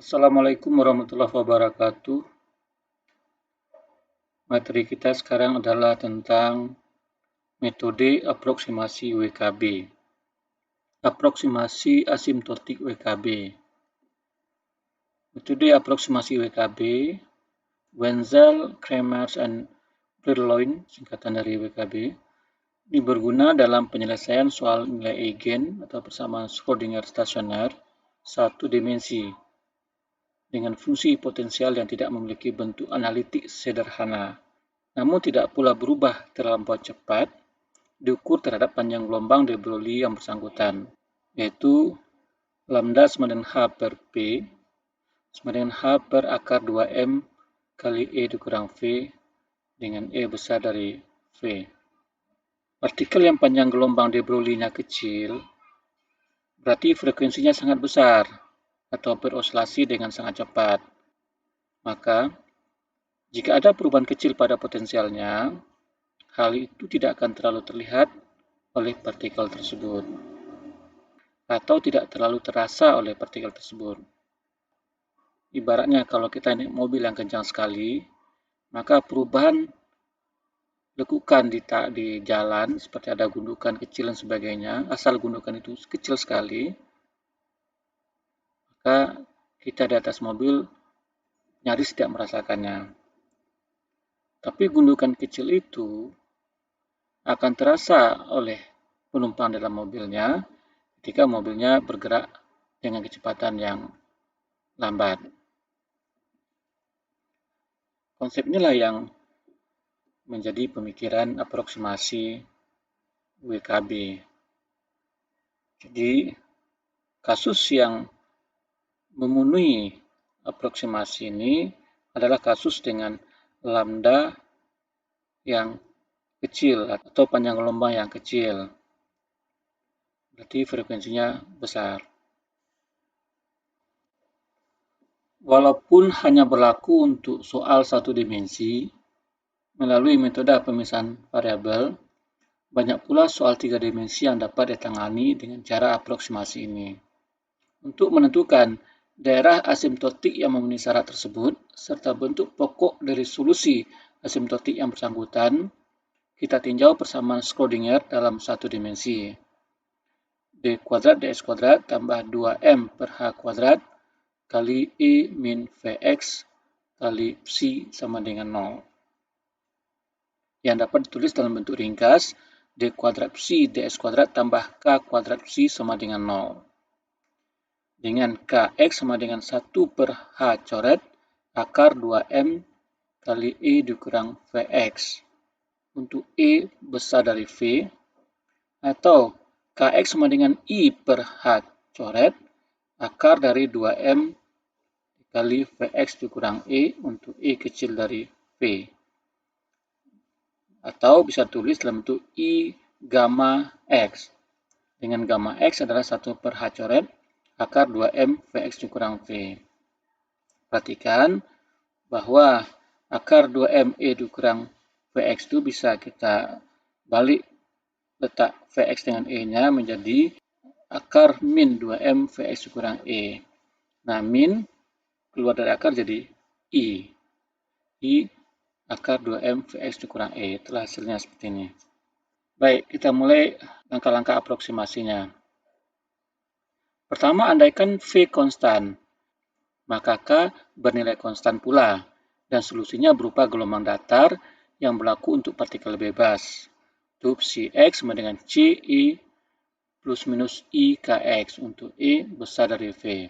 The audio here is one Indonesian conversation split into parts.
Assalamualaikum warahmatullahi wabarakatuh. Materi kita sekarang adalah tentang metode aproksimasi WKB. Aproksimasi asimptotik WKB. Metode aproksimasi WKB, Wenzel, Kramers, and Verloin, singkatan dari WKB, ini berguna dalam penyelesaian soal nilai eigen atau persamaan Schrödinger stasioner satu dimensi dengan fungsi potensial yang tidak memiliki bentuk analitik sederhana, namun tidak pula berubah terlampau cepat, diukur terhadap panjang gelombang de Broglie yang bersangkutan, yaitu lambda sama dengan H per P sama dengan H per akar 2M kali E dikurang V dengan E besar dari V. Partikel yang panjang gelombang de Broglie-nya kecil, berarti frekuensinya sangat besar atau berosilasi dengan sangat cepat. Maka, jika ada perubahan kecil pada potensialnya, hal itu tidak akan terlalu terlihat oleh partikel tersebut, atau tidak terlalu terasa oleh partikel tersebut. Ibaratnya kalau kita naik mobil yang kencang sekali, maka perubahan lekukan di jalan, seperti ada gundukan kecil dan sebagainya, asal gundukan itu kecil sekali, maka kita di atas mobil nyaris tidak merasakannya. Tapi gundukan kecil itu akan terasa oleh penumpang dalam mobilnya ketika mobilnya bergerak dengan kecepatan yang lambat. Konsep inilah yang menjadi pemikiran aproksimasi WKB. Jadi, kasus yang memenuhi aproksimasi ini adalah kasus dengan lambda yang kecil atau panjang gelombang yang kecil. Berarti frekuensinya besar. Walaupun hanya berlaku untuk soal satu dimensi, melalui metode pemisahan variabel, banyak pula soal tiga dimensi yang dapat ditangani dengan cara aproksimasi ini. Untuk menentukan daerah asimptotik yang memenuhi syarat tersebut, serta bentuk pokok dari solusi asimptotik yang bersangkutan, kita tinjau persamaan Schrödinger dalam satu dimensi. D kuadrat dx kuadrat tambah 2m per h kuadrat kali E min Vx kali psi sama dengan 0. Yang dapat ditulis dalam bentuk ringkas, d kuadrat psi dx kuadrat tambah k kuadrat psi sama dengan 0. Dengan kx sama dengan 1 per h coret akar 2m kali E dikurang Vx untuk E besar dari V, atau kx sama dengan I per h coret akar dari 2m kali Vx dikurang E untuk E kecil dari V. Atau bisa tulis dalam bentuk I gamma X. Dengan gamma X adalah 1 per H coret akar 2M Vx dikurang V. Perhatikan bahwa akar 2M E dikurang Vx itu bisa kita balik letak Vx dengan E-nya menjadi akar min 2M Vx dikurang E. Nah, min keluar dari akar jadi I. I akar 2M Vx dikurang E. Itulah hasilnya seperti ini. Baik, kita mulai langkah-langkah aproksimasinya. Pertama, andaikan V konstan, maka K bernilai konstan pula, dan solusinya berupa gelombang datar yang berlaku untuk partikel bebas. Untuk psi X sama dengan CI plus minus I Kx untuk E besar dari V.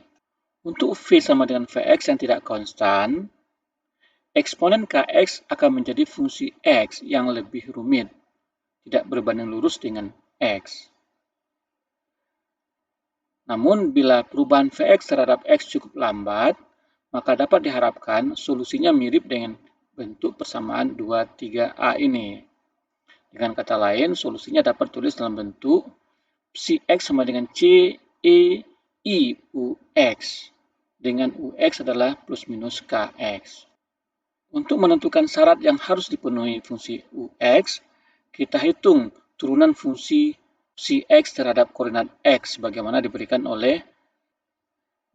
Untuk V sama dengan Vx yang tidak konstan, eksponen Kx akan menjadi fungsi X yang lebih rumit, tidak berbanding lurus dengan X. Namun, bila perubahan Vx terhadap X cukup lambat, maka dapat diharapkan solusinya mirip dengan bentuk persamaan 2,3a ini. Dengan kata lain, solusinya dapat tulis dalam bentuk psi X sama dengan C, E, I, Ux, dengan Ux adalah plus minus Kx. Untuk menentukan syarat yang harus dipenuhi fungsi Ux, kita hitung turunan fungsi psi X terhadap koordinat X sebagaimana diberikan oleh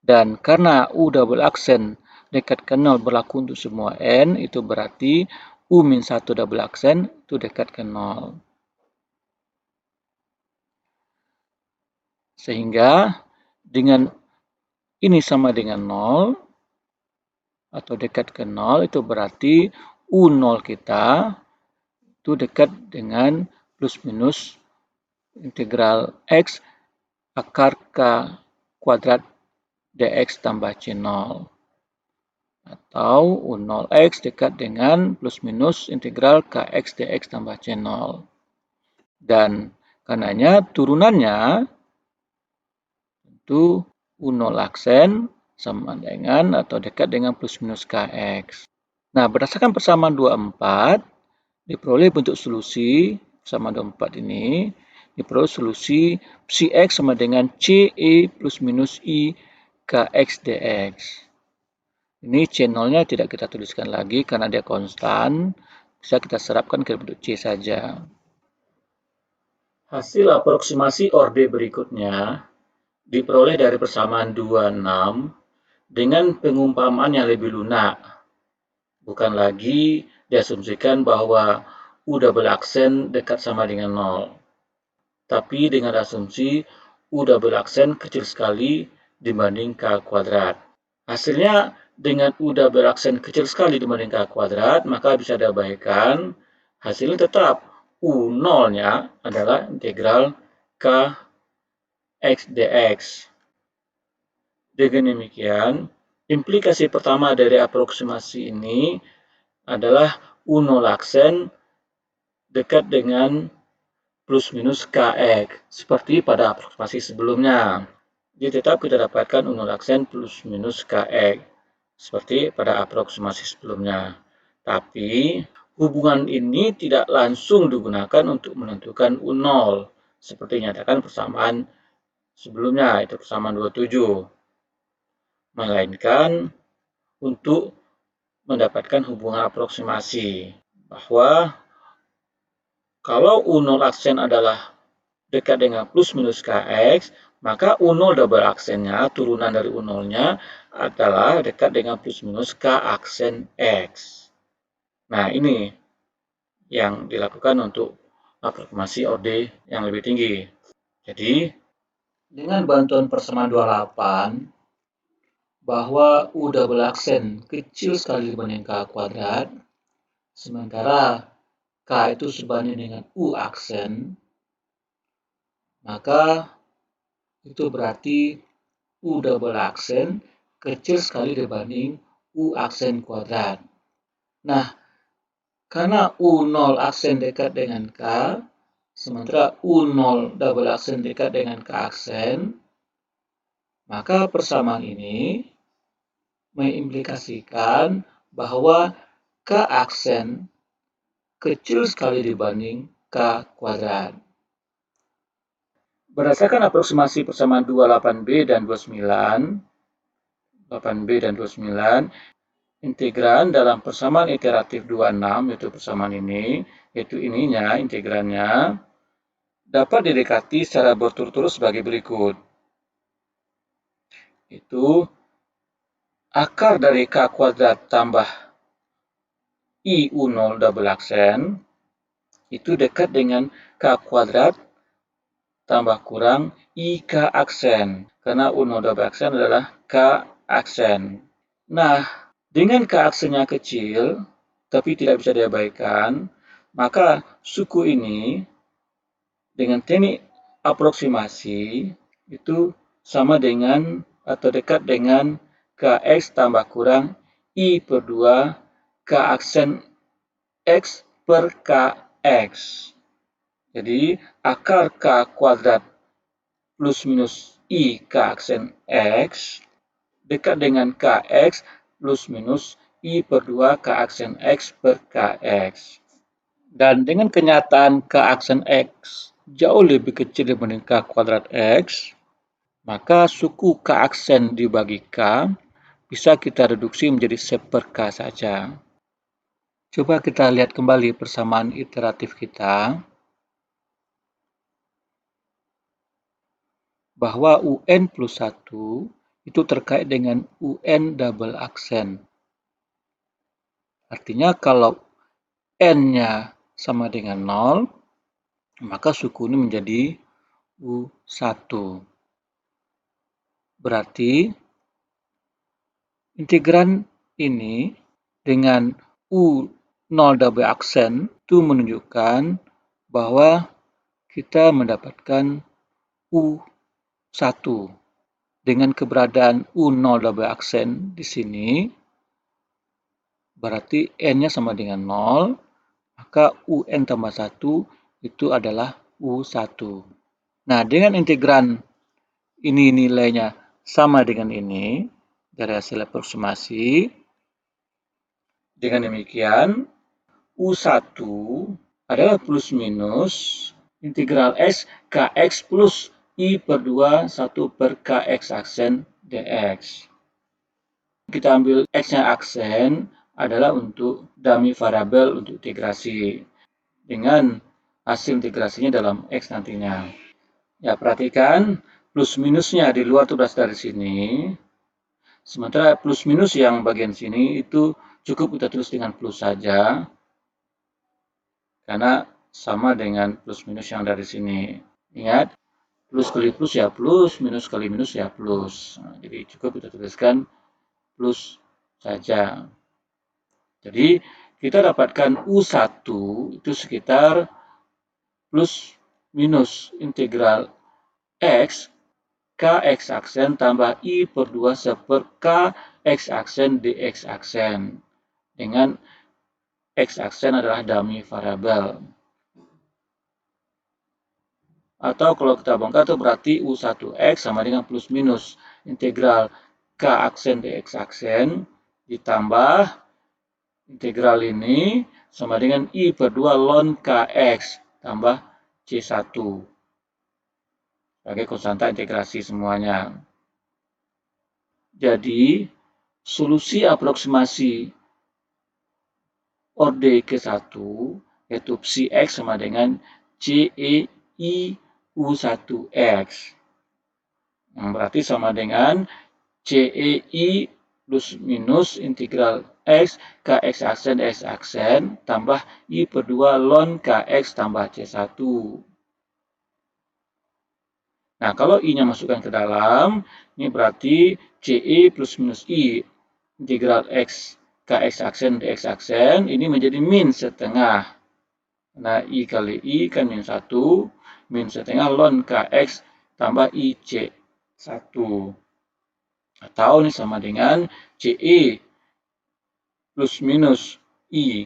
Dan karena U double aksen dekat ke 0 berlaku untuk semua N, itu berarti U-1 double aksen itu dekat ke 0. Sehingga dengan ini sama dengan 0 atau dekat ke 0, itu berarti U0 kita itu dekat dengan plus minus integral X akar K kuadrat dx tambah C0. Atau U0x dekat dengan plus minus integral Kx dx tambah C0. Dan karenanya turunannya itu U0 aksen sama dengan atau dekat dengan plus minus Kx. Nah, berdasarkan persamaan 24, diperoleh bentuk solusi persamaan 24 ini, diperoleh solusi psi X sama dengan CE plus minus I Kx dx. Ini C0-nya tidak kita tuliskan lagi karena dia konstan, bisa kita serapkan ke bentuk C saja. Hasil aproksimasi orde berikutnya diperoleh dari persamaan 26 dengan pengumpamaan yang lebih lunak. Bukan lagi diasumsikan bahwa U double aksen dekat sama dengan 0. Tapi dengan asumsi U double aksen kecil sekali dibanding K kuadrat. Hasilnya dengan U double aksen kecil sekali dibanding K kuadrat, maka bisa diabaikan. Hasilnya tetap U0-nya adalah integral K X dx. Dengan demikian, implikasi pertama dari aproksimasi ini adalah U0 aksen dekat dengan plus minus Kx, seperti pada aproksimasi sebelumnya. Jadi tetap kita dapatkan U0 aksen plus minus Kx, seperti pada aproksimasi sebelumnya. Tapi hubungan ini tidak langsung digunakan untuk menentukan U0, seperti nyatakan persamaan sebelumnya, itu persamaan 27. Melainkan untuk mendapatkan hubungan aproksimasi, bahwa kalau U0 aksen adalah dekat dengan plus minus Kx, maka U0 double aksennya, turunan dari U0-nya, adalah dekat dengan plus minus K aksen X. Nah, ini yang dilakukan untuk aproksimasi orde yang lebih tinggi. Jadi, dengan bantuan persamaan 28, bahwa U double aksen kecil sekali dibanding K kuadrat, sementara K itu sebanding dengan U aksen, maka itu berarti U double aksen kecil sekali dibanding U aksen kuadrat. Nah, karena U0 aksen dekat dengan K, sementara U0 double aksen dekat dengan K aksen, maka persamaan ini mengimplikasikan bahwa K aksen kecil sekali dibanding K kuadrat. Berdasarkan aproksimasi persamaan 28b dan 29, 8b dan 29, integran dalam persamaan iteratif 26, yaitu persamaan ini, yaitu ininya, integrannya, dapat didekati secara berturut-turut sebagai berikut. Itu akar dari K kuadrat tambah I U0 double aksen itu dekat dengan K kuadrat tambah kurang I K aksen. Karena U0 double aksen adalah K aksen. Nah, dengan K aksennya kecil, tapi tidak bisa diabaikan, maka suku ini dengan teknik aproksimasi itu sama dengan atau dekat dengan Kx tambah kurang I per 2 K aksen X per Kx. Jadi, akar K kuadrat plus minus I K aksen X dekat dengan Kx plus minus I per 2 K aksen X per Kx. Dan dengan kenyataan K aksen X jauh lebih kecil dibanding K kuadrat X, maka suku K aksen dibagi K bisa kita reduksi menjadi sep per K saja. Coba kita lihat kembali persamaan iteratif kita, bahwa UN plus 1 itu terkait dengan UN double aksen. Artinya kalau N-nya sama dengan 0, maka suku ini menjadi U1. Berarti integran ini dengan U0 double aksen itu menunjukkan bahwa kita mendapatkan U1. Dengan keberadaan U0 double aksen di sini, berarti N-nya sama dengan 0, maka UN tambah 1 itu adalah U1. Nah, dengan integran ini nilainya sama dengan ini, dari hasil aproksimasi, dengan demikian U1 adalah plus minus integral X Kx plus I per 2 1 per Kx aksen dx. Kita ambil X-nya aksen adalah untuk dummy variabel untuk integrasi dengan hasil integrasinya dalam X nantinya. Ya, perhatikan plus minusnya di luar itu berasal dari sini. Sementara plus minus yang bagian sini itu cukup kita tulis dengan plus saja. Karena sama dengan plus minus yang dari sini. Ingat, plus kali plus ya plus, minus kali minus ya plus. Nah, jadi cukup kita tuliskan plus saja. Jadi kita dapatkan U1 itu sekitar plus minus integral X Kx aksen tambah I per 2 seper Kx aksen dx aksen. Dengan X aksen adalah dummy variabel. Atau kalau kita bongkar itu berarti U1X sama dengan plus minus integral K aksen dx aksen ditambah integral ini sama dengan I per 2 ln Kx tambah C1 sebagai konstanta integrasi semuanya. Jadi, solusi aproksimasi orde ke-1 yaitu psi X sama dengan CEI U1X. Yang berarti sama dengan CEI plus minus integral X Kx aksen dx aksen tambah I per 2 ln Kx tambah C1. Nah, kalau I-nya masukkan ke dalam, ini berarti CE plus minus I integral X Kx aksen dx aksen ini menjadi min setengah. Nah, I kali I kan min 1, min setengah ln Kx tambah I C1. Atau ini sama dengan CE plus minus I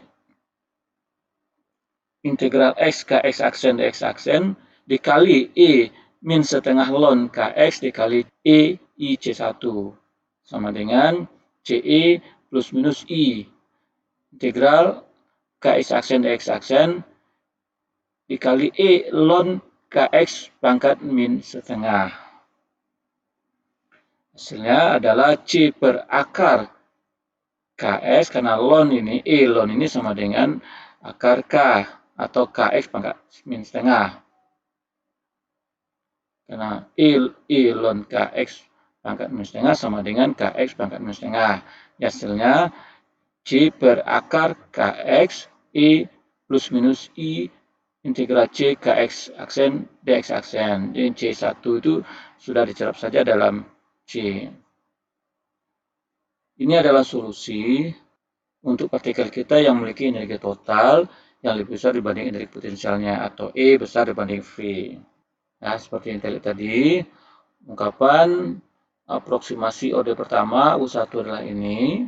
integral X Kx aksen dx aksen dikali E min setengah ln Kx dikali E I C1 sama dengan CE plus minus I integral Kx aksen dx aksen dikali E ln Kx pangkat min setengah. Hasilnya adalah C per akar Ks karena ln ini, E ln ini sama dengan akar K atau Kx pangkat min setengah. Karena E ln Kx pangkat min setengah sama dengan Kx pangkat min setengah. Hasilnya C per akar Kx E plus minus I integral C Kx aksen dx aksen. Jadi C1 itu sudah dicerap saja dalam C. Ini adalah solusi untuk partikel kita yang memiliki energi total yang lebih besar dibanding energi potensialnya atau E besar dibanding V. Nah, seperti yang kita lihat tadi, ungkapan aproksimasi orde pertama U1 adalah ini,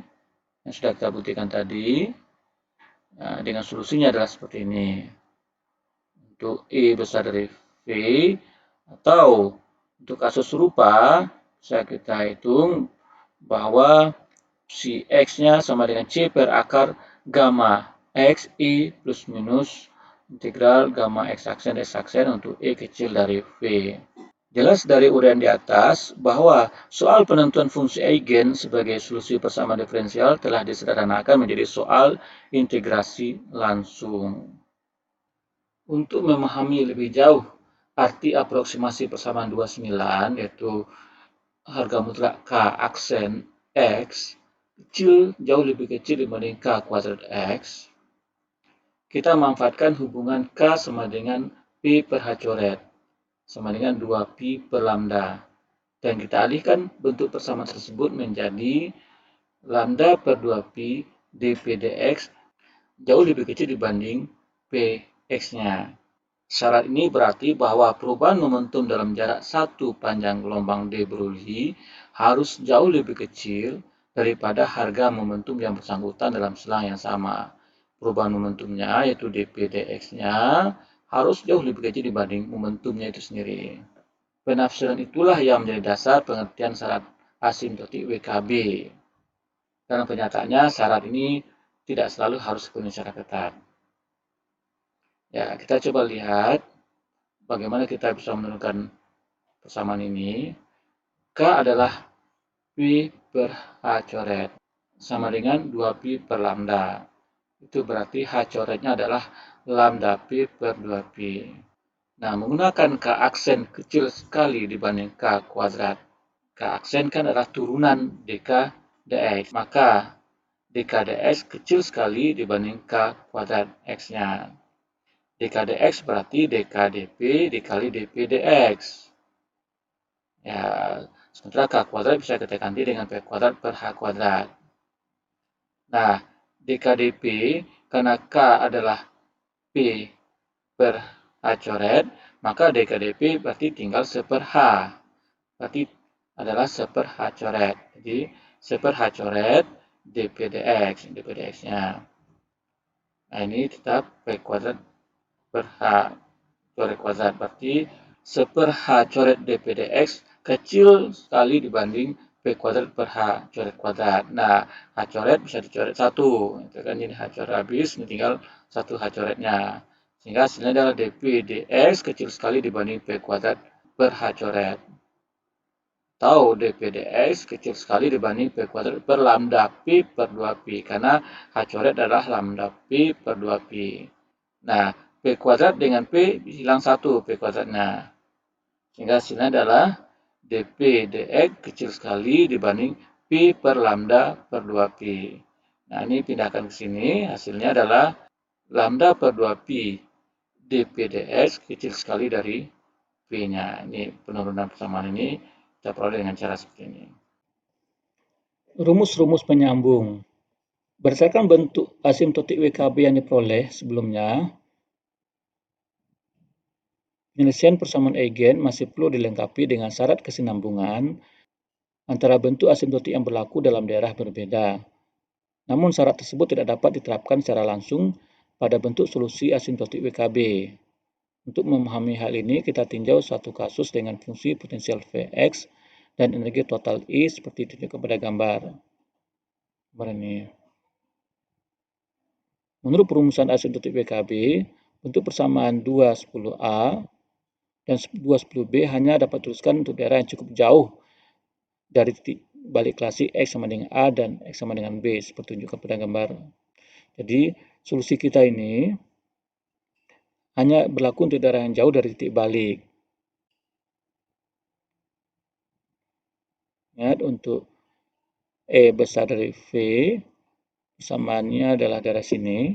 yang sudah kita buktikan tadi. Nah, dengan solusinya adalah seperti ini. Untuk E besar dari V, atau untuk kasus serupa, bisa kita hitung bahwa si X-nya sama dengan C per akar gamma X I plus minus integral gamma X aksen dx aksen untuk E kecil dari V. Jelas dari uraian di atas bahwa soal penentuan fungsi eigen sebagai solusi persamaan diferensial telah disederhanakan menjadi soal integrasi langsung. Untuk memahami lebih jauh arti aproksimasi persamaan 29 yaitu harga mutlak K aksen X jauh lebih kecil dibanding K kuadrat X, kita manfaatkan hubungan K sama dengan P per H coret, sama dengan 2Pi per lambda. Dan kita alihkan bentuk persamaan tersebut menjadi lambda per 2Pi dP dx jauh lebih kecil dibanding Px-nya. Syarat ini berarti bahwa perubahan momentum dalam jarak satu panjang gelombang de Broglie harus jauh lebih kecil daripada harga momentum yang bersangkutan dalam selang yang sama. Perubahan momentumnya, yaitu dp dx-nya, harus jauh lebih kecil dibanding momentumnya itu sendiri. Penafsiran itulah yang menjadi dasar pengertian syarat asimptotik WKB. Dalam kenyataannya, syarat ini tidak selalu harus dipenuhi secara ketat. Ya, kita coba lihat bagaimana kita bisa menentukan persamaan ini. K adalah Pi per H coret, sama dengan 2Pi per lambda. Itu berarti H coretnya adalah lambda Pi per 2Pi. Nah, menggunakan K aksen kecil sekali dibanding K kuadrat. K aksen kan adalah turunan dk dx, maka dk dx kecil sekali dibanding K kuadrat X-nya. Dk dx berarti dk dp dikali dp dx. Ya, sementara K kuadrat bisa kita ganti dengan P kuadrat per H kuadrat. Nah, dk dp karena K adalah P per H coret, maka dk dp berarti tinggal 1/H. Berarti adalah 1/H coret. Jadi 1/H coret dp dx-nya. Nah, ini tetap P kuadrat per H coret kuadrat. Berarti 1/H coret dp dx kecil sekali dibanding P kuadrat per H coret kuadrat. Nah, H coret bisa dicoret 1. Itu kan jadi H coret habis, ini tinggal 1 H coretnya. Sehingga hasilnya adalah dp dx kecil sekali dibanding P kuadrat per H coret. Atau dp dx kecil sekali dibanding P kuadrat per lambda Pi per 2Pi. Karena H coret adalah lambda Pi per 2Pi. Nah, P kuadrat dengan P hilang 1 P kuadratnya. Sehingga hasilnya adalah dp dx kecil sekali dibanding Pi per lambda per 2Pi. Nah, ini pindahkan ke sini. Hasilnya adalah lambda per 2Pi dp dx kecil sekali dari P-nya. Ini penurunan persamaan ini kita peroleh dengan cara seperti ini. Rumus-rumus penyambung. Berdasarkan bentuk asimptotik WKB yang diperoleh sebelumnya, penyelesaian persamaan eigen masih perlu dilengkapi dengan syarat kesinambungan antara bentuk asimptotik yang berlaku dalam daerah berbeda. Namun syarat tersebut tidak dapat diterapkan secara langsung pada bentuk solusi asimptotik WKB. Untuk memahami hal ini, kita tinjau suatu kasus dengan fungsi potensial Vx dan energi total I seperti ditunjukkan pada gambar ini. Menurut perumusan asimptotik WKB, bentuk persamaan 210A dan 210B hanya dapat dituliskan untuk daerah yang cukup jauh dari titik balik klasik X sama dengan A dan X sama dengan B seperti ditunjukkan pada gambar. Jadi, solusi kita ini hanya berlaku untuk daerah yang jauh dari titik balik. Ingat, untuk E besar dari V, persamaannya adalah daerah sini.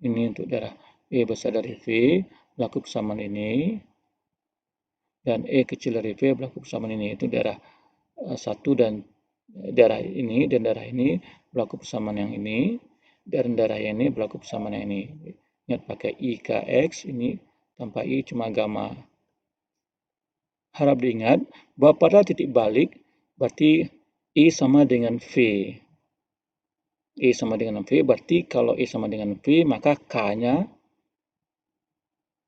Ini untuk daerah E besar dari V, berlaku persamaan ini. Dan E kecil dari V berlaku persamaan ini. Itu daerah 1 dan daerah ini dan daerah ini berlaku persamaan yang ini. Dan daerah ini berlaku persamaan yang ini. Ingat pakai IKX, ini tanpa I cuma gamma. Harap diingat bahwa pada titik balik berarti I sama dengan V. I sama dengan V berarti kalau I sama dengan V maka K-nya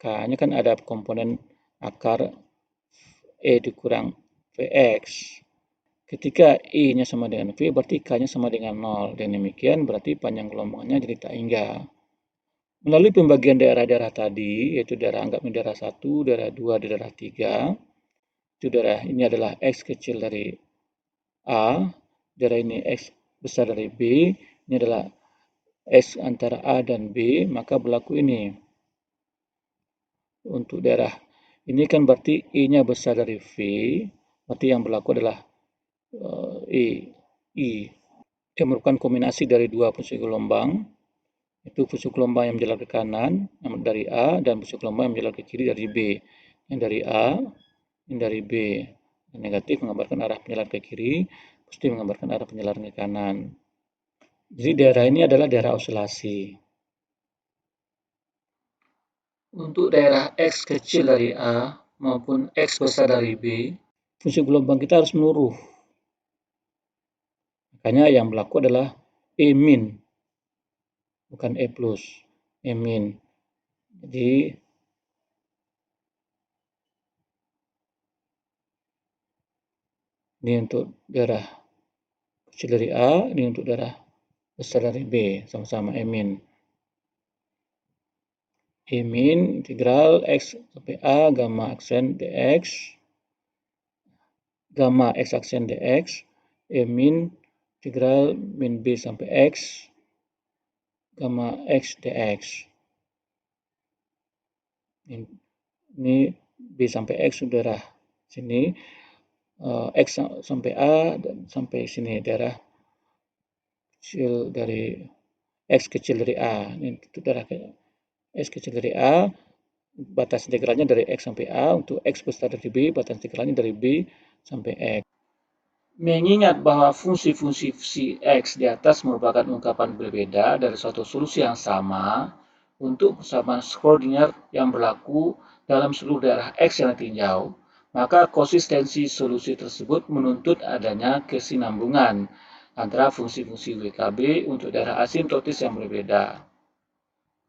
kan ada komponen akar E dikurang Vx. Ketika I-nya sama dengan V berarti K-nya sama dengan 0. Dan demikian berarti panjang gelombangnya jadi tak hingga. Melalui pembagian daerah-daerah tadi, yaitu daerah anggap daerah 1, daerah 2, daerah 3, itu daerah ini adalah X kecil dari A, daerah ini X besar dari B, ini adalah X antara A dan B, maka berlaku ini. Untuk daerah ini kan berarti I-nya besar dari V, berarti yang berlaku adalah I. Yang merupakan kombinasi dari dua fungsi gelombang, itu fungsi gelombang yang menjalar ke kanan dari A dan fungsi gelombang yang menjalar ke kiri dari B. Yang dari A, yang dari B. Negatif menggambarkan arah penjalar ke kiri, positif menggambarkan arah penjalar ke kanan. Jadi daerah ini adalah daerah osilasi. Untuk daerah X kecil dari A maupun X besar dari B, fungsi gelombang kita harus meluruh. Makanya yang berlaku adalah E min, bukan E plus, E min. Jadi ini untuk daerah kecil dari A, ini untuk daerah besar dari B, sama-sama E min. E min integral X sampai A gamma aksen dx, gamma X aksen dx, E min integral min B sampai X, gamma X dx. Ini B sampai X daerah sini, X sampai A dan sampai sini daerah kecil dari X kecil dari A. Ini itu daerah X kecil dari A, batas integralnya dari X sampai A. Untuk X besar dari B, batas integralnya dari B sampai X. Mengingat bahwa fungsi-fungsi X di atas merupakan ungkapan berbeda dari suatu solusi yang sama, untuk persamaan koordinat yang berlaku dalam seluruh daerah X yang ditinjau, maka konsistensi solusi tersebut menuntut adanya kesinambungan antara fungsi-fungsi WKB untuk daerah asimptotis yang berbeda.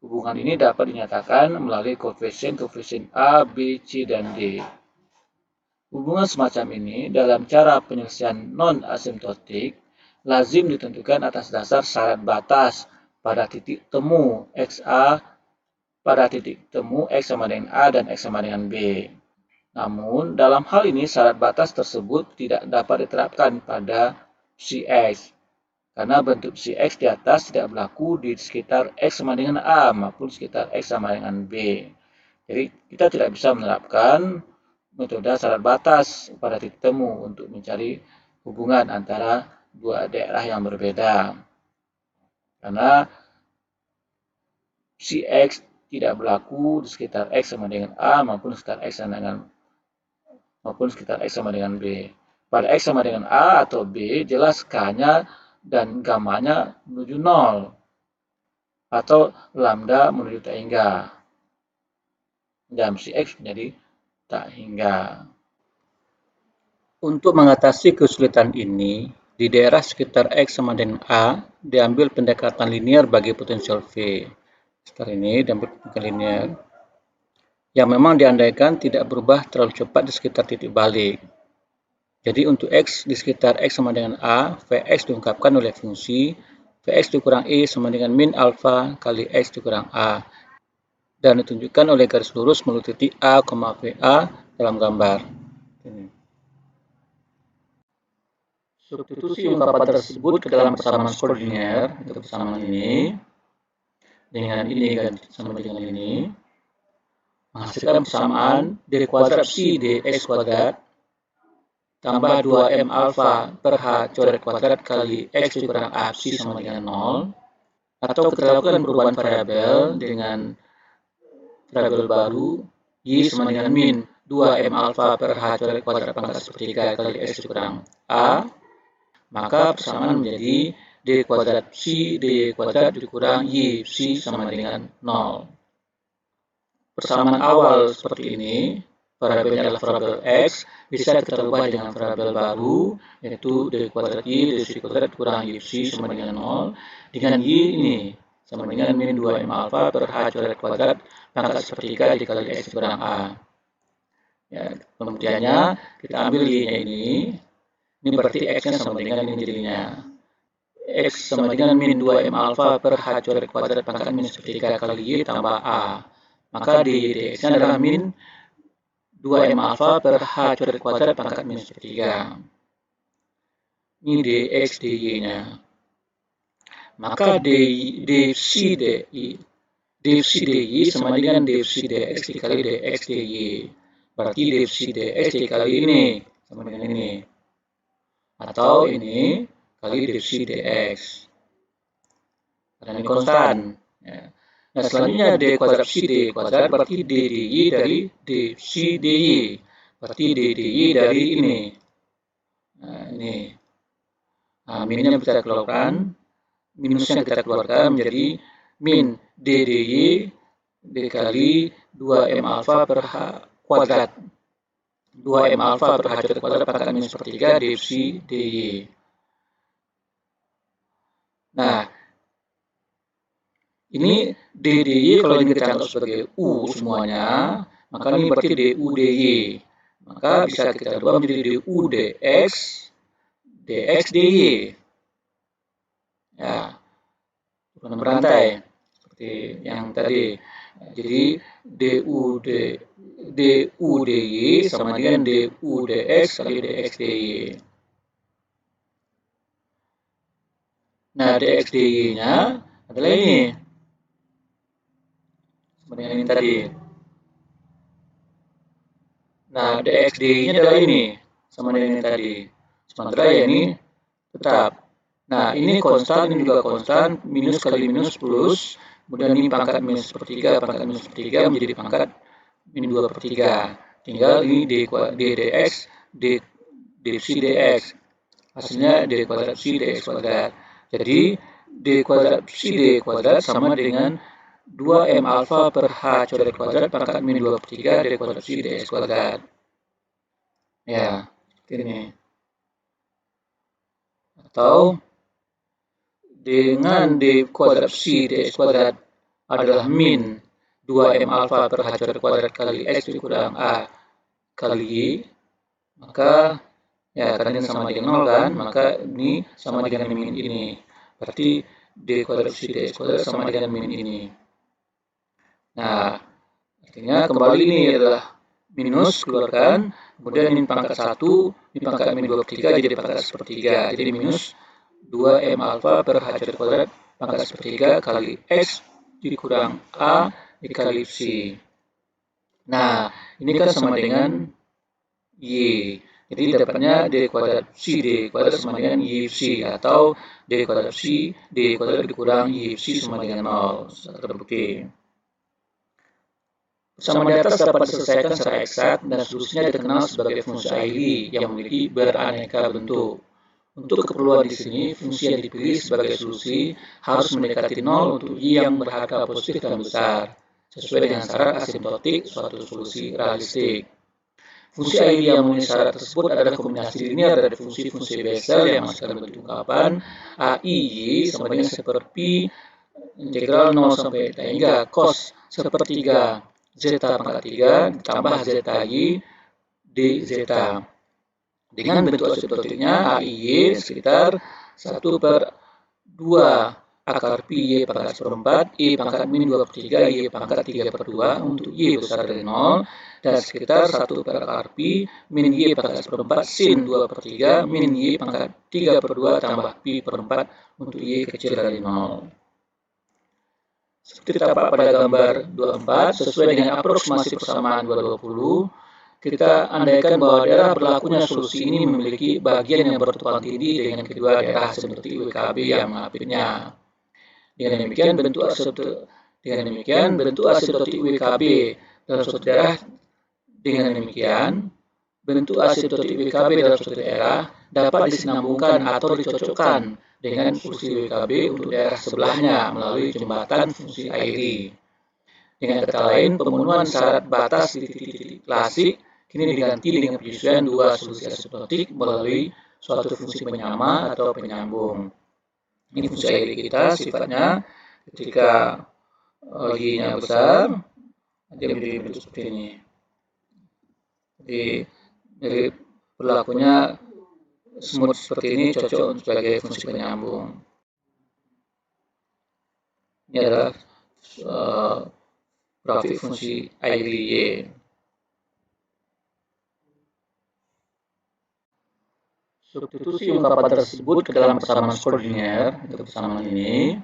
Hubungan ini dapat dinyatakan melalui koefisien-koefisien A, B, C, dan D. Hubungan semacam ini dalam cara penyelesaian non-asimptotik lazim ditentukan atas dasar syarat batas pada titik temu XA pada titik temu X sama dengan A dan X sama dengan B. Namun, dalam hal ini syarat batas tersebut tidak dapat diterapkan pada si X, karena bentuk si X di atas tidak berlaku di sekitar X sama dengan A maupun sekitar X sama dengan B. Jadi, kita tidak bisa menerapkan metode syarat batas pada titik temu untuk mencari hubungan antara dua daerah yang berbeda. Karena si X tidak berlaku di sekitar X sama dengan A maupun sekitar X sama dengan B. Pada X sama dengan A atau B, jelas K-nya dan gamanya menuju 0 atau lambda menuju tak hingga. Dan si X menjadi tak hingga. Untuk mengatasi kesulitan ini, di daerah sekitar X sama dengan A, diambil pendekatan linear bagi potensial V. Sekarang ini diambil pendekatan linear yang memang diandaikan tidak berubah terlalu cepat di sekitar titik balik. Jadi untuk X di sekitar X sama dengan A, Vx diungkapkan oleh fungsi Vx dikurang E sama dengan min alfa kali X dikurang A. Dan ditunjukkan oleh garis lurus melalui titik A, VA dalam gambar. Substitusi ungkapan tersebut ke dalam persamaan koordinat, untuk persamaan ini, dengan ini ganti sama dengan ini, menghasilkan persamaan d kuadrat psi dx kuadrat tambah 2m alfa per h coret kuadrat kali x dikurang a psi sama dengan 0, atau kita lakukan perubahan variabel dengan variabel baru y sama dengan min 2m alfa per h coret kuadrat pangkat sepertiga kali x dikurang a, maka persamaan menjadi d kuadrat psi d kuadrat dikurang y psi sama dengan 0. Persamaan awal seperti ini, variabelnya adalah variabel x, bisa kita ubah dengan variabel baru, yaitu d kuadrat y d psi kuadrat kurang y psi sama dengan 0, dengan y ini sama dengan min 2m alfa per h coret kuadrat pangkat sepertiga dikali x dikurang a. Ya, pembuktiannya kita ambil y-nya ini berarti x-nya sama dengan ini jadinya. X sama dengan min 2m alfa per h coret kuadrat pangkat min sepertiga kali y tambah a. Maka dx-nya adalah min 2m alfa per h coret kuadrat pangkat min sepertiga. Ini dx dy-nya. Maka dpsi dy sama dengan dpsi dx dikali dx dy. Berarti dpsi dx dikali ini sama dengan ini. atau ini kali definisi dx. Karena ini konstan. Ya. Nah, selanjutnya d kuadrat psi d kuadrat berarti d dy dari d psi dy. Berarti d dy dari ini. Nah, ini. Nah, minnya kita keluarkan, minusnya kita keluarkan menjadi min d dy dikali 2m alfa per h kuadrat. 2m alfa per h kuadrat pangkat minus sepertiga d psi dy. Nah, ini d dy kalau ini kita anggap sebagai u semuanya, maka ini berarti du dy. Maka bisa kita ubah menjadi du dx dx dy. Ya, turunan berantai seperti yang tadi. Jadi du dy sama dengan du dx kali dx dy. Nah, dx dy-nya adalah ini. Sama dengan ini tadi. Nah, dx dy-nya adalah ini. Sama dengan ini tadi. Sementara ya ini tetap. Nah, ini konstan, ini juga konstan. Minus kali minus plus. Kemudian ini pangkat minus sepertiga, pangkat minus sepertiga menjadi pangkat min 2 per 3. Tinggal ini d dx, d psi dx. Hasilnya d kuadrat psi dx kuadrat. Jadi, d kuadrat psi d kuadrat sama dengan 2m alfa per h kuadrat pangkat min 2 per 3 d kuadrat psi dx kuadrat. Ya, seperti ini. Atau dengan d kuadrat psi dx kuadrat adalah min 2m alfa per h kuadrat kali x dikurang a kali y, maka ya karena ini sama dengan 0 kan, maka ini sama dengan min ini. Berarti d kuadrat psi dx kuadrat sama dengan min ini. Nah, artinya kembali ini adalah minus keluarkan, kemudian ini pangkat 1, ini pangkat min 2 per 3 jadi pangkat sepertiga. Jadi minus 2m alfa per h kuadrat pangkat sepertiga kali x dikurang a dikali psi. Nah, ini kan sama dengan y. Jadi dapatnya d kuadrat psi d kuadrat sama dengan y psi, atau d kuadrat psi d kuadrat dikurang y psi sama dengan 0. Terbukti. Persamaan di atas dapat diselesaikan secara eksak dan solusinya dikenal sebagai fungsi Aili yang memiliki beraneka bentuk. Untuk keperluan di sini, fungsi yang dipilih sebagai solusi harus mendekati 0 untuk y yang berharga positif dan besar, sesuai dengan syarat asimptotik suatu solusi realistik. Fungsi Aili yang memenuhi syarat tersebut adalah kombinasi linear dari fungsi-fungsi Bessel yang masuk dalam bentuk ungkapan AIY sama dengan seperti integral 0 sampai eta hingga cos sepertiga zeta pangkat 3 ditambah zeta y dz. Dengan bentuk asimptotiknya AIY sekitar 1 per 2 akar pi y pangkat seperempat, y pangkat min 2 per 3, y pangkat 3 per 2 untuk y besar dari 0, dan sekitar 1 per akar pi min y pangkat seperempat sin 2 per 3 min y pangkat 3 per 2 tambah pi per 4 untuk y kecil dari 0. Seperti tampak pada gambar 24, sesuai dengan aproksimasi persamaan 220, kita andaikan bahwa daerah berlakunya solusi ini memiliki bagian yang bertumpang tindih dengan kedua daerah seperti WKB yang mengapitnya. Dengan demikian bentuk asimptotik WKB dalam suatu daerah dalam suatu daerah dapat disinambungkan atau dicocokkan dengan fungsi WKB untuk daerah sebelahnya melalui jembatan fungsi Aili. Dengan kata lain, pemenuhan syarat batas di titik-titik klasik kini diganti dengan penyesuaian dua solusi asimptotik melalui suatu fungsi penyama atau penyambung. Ini fungsi Aili kita sifatnya ketika y-nya besar, dia menjadi bentuk seperti ini. Jadi berlakunya smooth seperti ini cocok sebagai fungsi penyambung. Ini adalah grafik fungsi Aili y. Substitusi ungkapan tersebut ke dalam persamaan koordinat untuk persamaan ini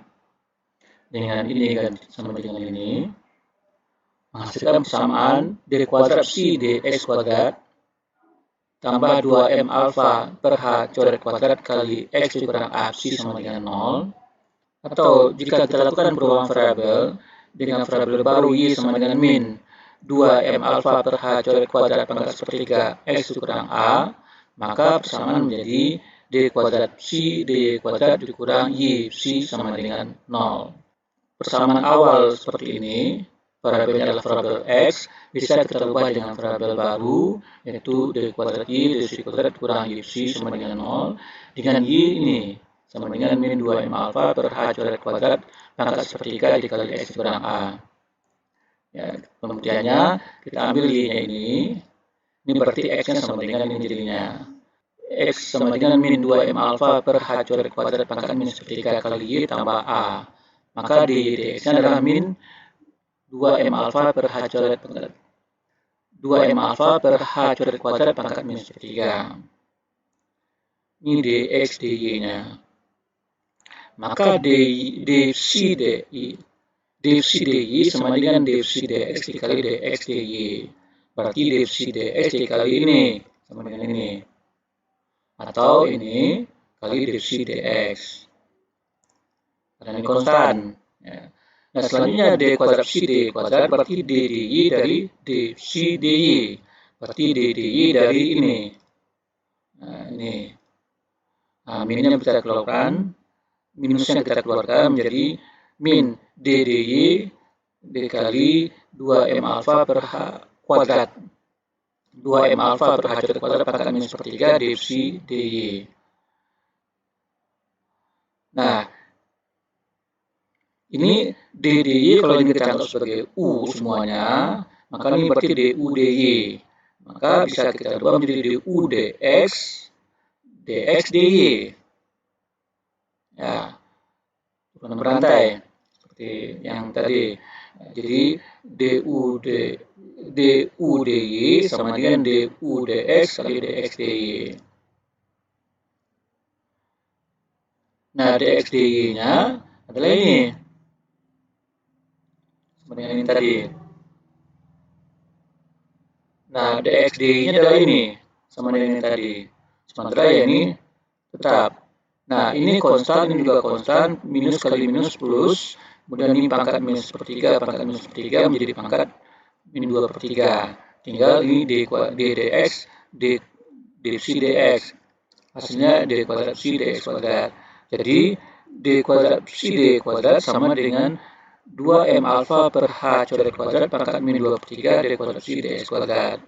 dengan ini sama dengan ini menghasilkan persamaan d kuadrat psi dx kuadrat tambah 2M alfa per H coret kuadrat kali X dikurang A psi sama dengan 0. Atau jika kita lakukan perubahan variabel dengan variabel baru Y sama dengan min 2M alfa per H coret kuadrat pangkat sepertiga X dikurang A, maka persamaan menjadi D kuadrat psi D kuadrat dikurang Y psi sama dengan 0. Persamaan awal seperti ini, variabelnya adalah variabel X, bisa kita ubah dengan variabel baru, yaitu D kuadrat Y, D psi kuadrat kurang Y psi sama dengan 0, dengan Y ini sama dengan min 2M alfa per H coret kuadrat pangkat sepertiga dikali X kurang A. Ya, pembuktiannya, kita ambil Y-nya ini berarti X-nya sama dengan ini jadinya. X sama dengan min 2M alfa per H coret kuadrat pangkat min sepertiga kali Y tambah A. Maka dx-nya adalah min 2M alfa per H coret pangkat 2M alfa per H coret kuadrat pangkat min sepertiga. Ini dx dy-nya. Maka d psi dy sama dengan d psi dx dikali dx dy. Berarti d psi dx dikali ini sama dengan ini. Atau ini kali d psi dx. Karena ini konstan. Ya. Nah, selanjutnya d kuadrat psi d kuadrat berarti d dy dari d psi dy. Berarti d dy dari ini. Nah, ini. Nah, minnya bisa keluarkan. Minusnya kita keluarkan menjadi min d dy dikali 2M alfa per H kuadrat. 2M alfa per H kuadrat pangkat min sepertiga d psi dy. Nah, ini d dy kalau ini kita anggap sebagai U semuanya, maka ini berarti du dy. Maka bisa kita ubah menjadi du dx, dx dy. Ya, bukan berantai seperti yang tadi. Jadi du dy sama dengan du dx kali dx dy. Nah, dx dy-nya adalah ini. Sama dengan ini tadi. Nah, dx dy-nya adalah ini. Sama dengan ini tadi. Sementara ya ini tetap. Nah, ini konstan, ini juga konstan, minus kali minus plus, kemudian ini pangkat minus sepertiga, pangkat minus sepertiga menjadi pangkat min 2 per 3. Tinggal ini dx, d psi dx. Hasilnya d kuadrat psi dx kuadrat. Jadi, d kuadrat psi d kuadrat sama dengan 2M alfa per H coret kuadrat pangkat min 2 per 3 d kuadrat psi dx kuadrat.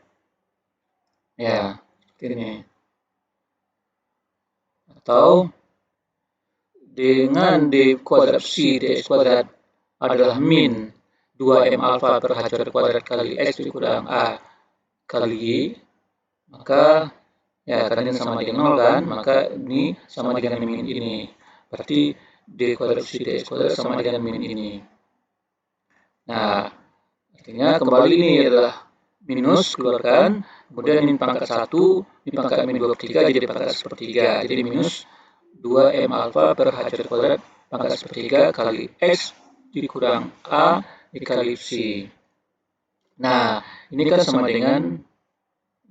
Ya, seperti ini. Atau dengan d kuadrat psi dx kuadrat adalah min 2M alfa per H coret kuadrat kali X dikurang A kali Y, maka ya karena ini sama dengan 0 kan, maka ini sama dengan min ini. Berarti d kuadrat psi dx kuadrat sama dengan min ini. Nah, artinya kembali ini adalah minus keluarkan, kemudian min pangkat 1, min pangkat min 2 per 3 jadi pangkat sepertiga. Jadi minus 2M alfa per H coret kuadrat pangkat sepertiga kali X dikurang A dikali psi. Nah, ini kan sama dengan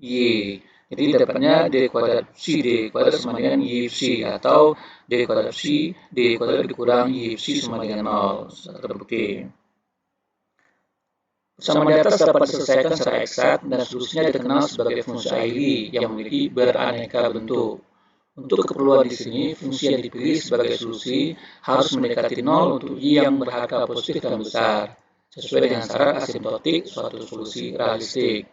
Y. Jadi dapatnya d kuadrat psi d kuadrat sama dengan Y psi, atau d kuadrat psi d kuadrat dikurang Y psi sama dengan 0. Terbukti. Persamaan di atas dapat diselesaikan secara eksak dan solusinya dikenal sebagai fungsi Aili yang memiliki beraneka bentuk. Untuk keperluan di sini, fungsi yang dipilih sebagai solusi harus mendekati 0 untuk Y yang berharga positif dan besar, sesuai dengan syarat asimptotik suatu solusi realistik.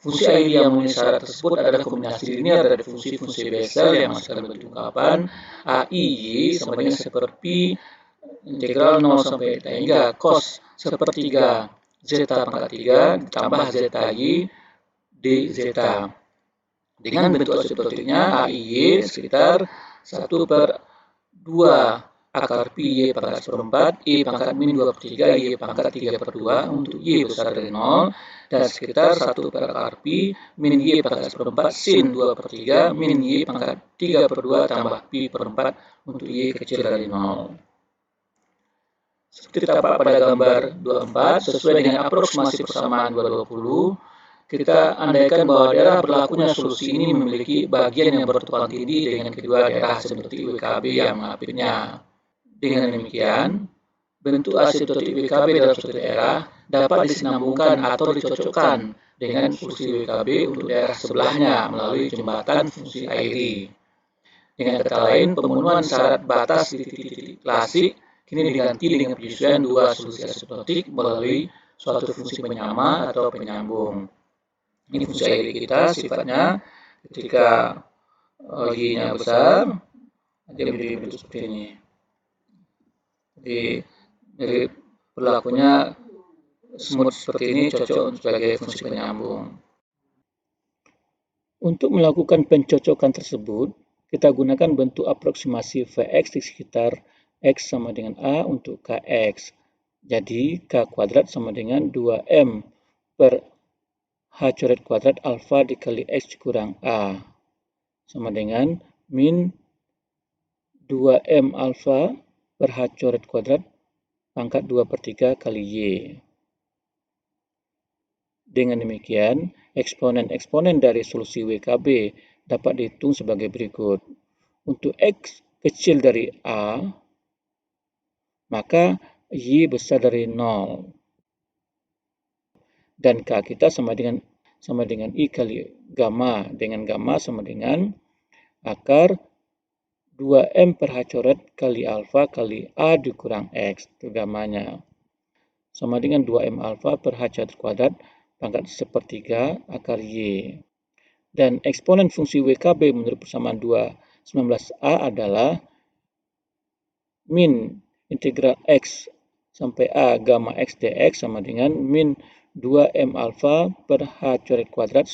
Fungsi Aili yang memenuhi syarat tersebut adalah kombinasi linear dari fungsi-fungsi Bessel yang menghasilkan bentuk ungkapan AIY sama dengan seperti integral 0 sampai eta hingga cos sepertiga zeta pangkat 3 ditambah zeta Y dz. Dengan bentuk asimptotiknya AIY sekitar 1 per 2 akar pi Y pangkat seperempat, Y pangkat min 2 per 3, Y pangkat 3 per 2 untuk Y besar dari 0, dan sekitar 1 per akar pi min Y pangkat seperempat sin 2 per 3 min Y pangkat 3 per 2 tambah pi per 4 untuk Y kecil dari 0. Seperti tampak pada gambar 24, sesuai dengan aproksimasi persamaan 220, kita andaikan bahwa daerah berlakunya solusi ini memiliki bagian yang bertumpang tindih dengan kedua daerah asymptotik WKB yang mengapitnya. Dengan demikian, bentuk asymptotik WKB dalam suatu daerah dapat disinambungkan atau dicocokkan dengan fungsi WKB untuk daerah sebelahnya melalui jembatan fungsi airi. Dengan kata lain, pemenuhan syarat batas di titik-titik klasik kini diganti dengan penyesuaian dua solusi asymptotik melalui suatu fungsi penyama atau penyambung. Ini fungsi airi kita sifatnya ketika Y-nya besar, dia menjadi bentuk seperti ini. Jadi perilakunya smooth seperti ini cocok sebagai fungsi penyambung. Untuk melakukan pencocokan tersebut, kita gunakan bentuk aproksimasi Vx di sekitar X sama dengan A untuk Kx. Jadi, K kuadrat sama dengan 2M per H coret kuadrat alfa dikali X kurang A. Sama dengan min 2M alfa per H coret kuadrat pangkat 2/3 kali Y. Dengan demikian, eksponen-eksponen dari solusi WKB dapat dihitung sebagai berikut. Untuk X kecil dari A, maka Y besar dari 0. Dan K kita sama dengan I kali gamma. Dengan gamma sama dengan akar 2M per H coret kali alfa kali A dikurang X. Itu gammanya. Sama dengan 2M alfa per H coret kuadrat pangkat 1/3 akar Y. Dan eksponen fungsi WKB menurut persamaan 2/19A adalah min integral X sampai A gamma X dx sama dengan min 2M alfa per H coret kuadrat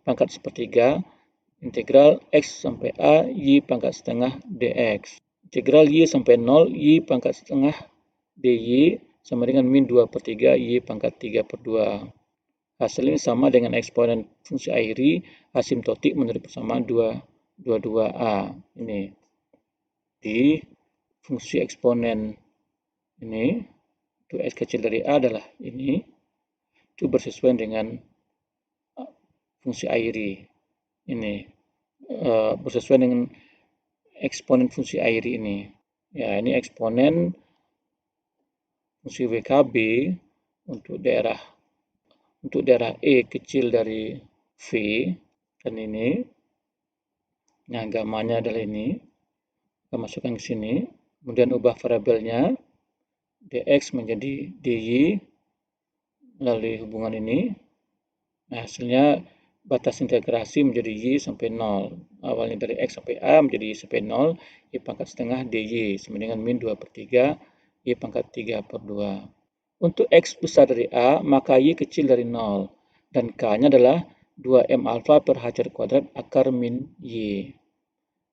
pangkat 1/3 integral X sampai A Y pangkat setengah dx. Integral Y sampai 0 Y pangkat setengah dy sama dengan min 2/3 Y pangkat 3/2. Hasil ini sama dengan eksponen fungsi airi asimptotik menurut persamaan 2/22A. Ini di fungsi eksponen ini, untuk X kecil dari A adalah ini, itu bersesuaian dengan fungsi airi. Ini bersesuaian dengan eksponen fungsi airi ini. Ya, ini eksponen fungsi WKB untuk daerah E kecil dari V, dan ini. Nah, gammanya adalah ini. Kita masukkan ke sini. Kemudian ubah variabelnya. dx menjadi dy melalui hubungan ini. Nah, hasilnya batas integrasi menjadi y sampai 0. Awalnya dari x sampai a menjadi y sampai 0. Y pangkat setengah dy sama dengan min 2/3 y pangkat 3/2. Untuk X besar dari A, maka Y kecil dari 0. Dan K-nya adalah 2M alfa per H coret kuadrat akar min Y.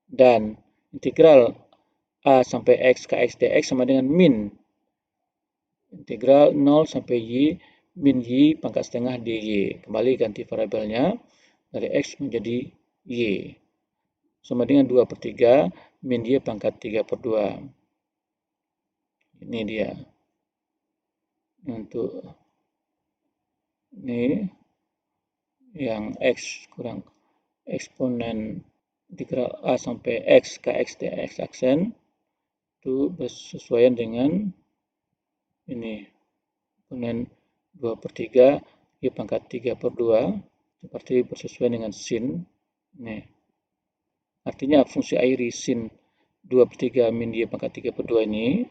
Dan integral A sampai X Kx dx sama dengan min integral 0 sampai Y min Y pangkat setengah dy. Kembali ganti variabelnya dari X menjadi Y. Sama dengan 2/3 min Y pangkat 3/2. Ini dia. Untuk ini yang X kurang eksponen integral A sampai X Kx dx aksen itu bersesuaian dengan ini eksponen 2/3 Y pangkat 3/2 seperti bersesuaian dengan sin. Ini artinya fungsi airi sin 2/3 min Y pangkat 3/2 ini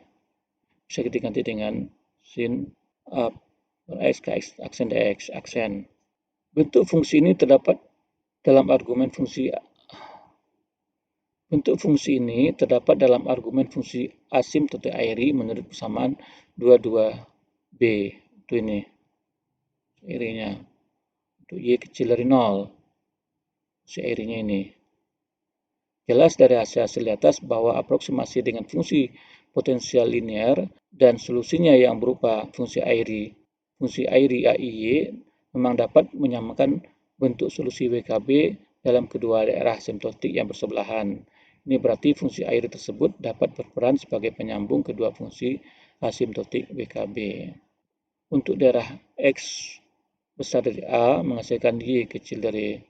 bisa diganti dengan sin A per X Kx aksen dx aksen. Bentuk fungsi ini terdapat dalam argumen fungsi asimptotik airi menurut persamaan 22B. Itu ini airinya. Untuk Y kecil dari 0. Si airinya ini. Jelas dari hasil-hasil di atas bahwa aproksimasi dengan fungsi potensial linear dan solusinya yang berupa fungsi airi AIY memang dapat menyamakan bentuk solusi WKB dalam kedua daerah asimptotik yang bersebelahan. Ini berarti fungsi airi tersebut dapat berperan sebagai penyambung kedua fungsi asimptotik WKB. Untuk daerah X besar dari A menghasilkan Y kecil dari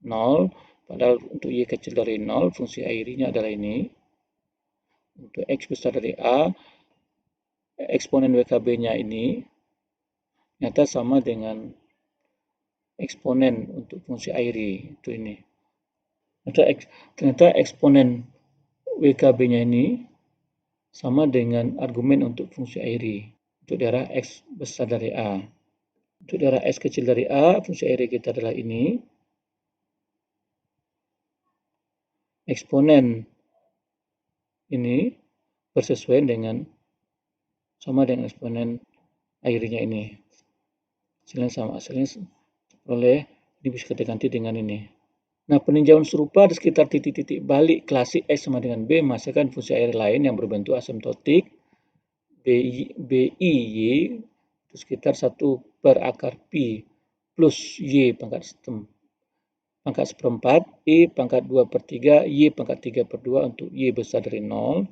0, padahal untuk Y kecil dari 0, fungsi airinya adalah ini. Untuk X besar dari A, eksponen WKB-nya ini ternyata sama dengan eksponen untuk fungsi airi, itu ini. Ternyata eksponen WKB-nya ini sama dengan argumen untuk fungsi airi untuk daerah X besar dari A. Untuk daerah X kecil dari A, fungsi airi kita adalah ini. Eksponen ini bersesuaian dengan sama dengan eksponen airnya ini. Hasilnya sama, hasilnya oleh ini bisa kita ganti dengan ini. Nah, peninjauan serupa di sekitar titik-titik balik klasik X sama dengan B menghasilkan fungsi air lain yang berbentuk asymptotik BIY itu sekitar 1 per akar pi plus Y pangkat seperempat, I pangkat 2 per 3, Y pangkat 3 per 2 untuk Y besar dari 0,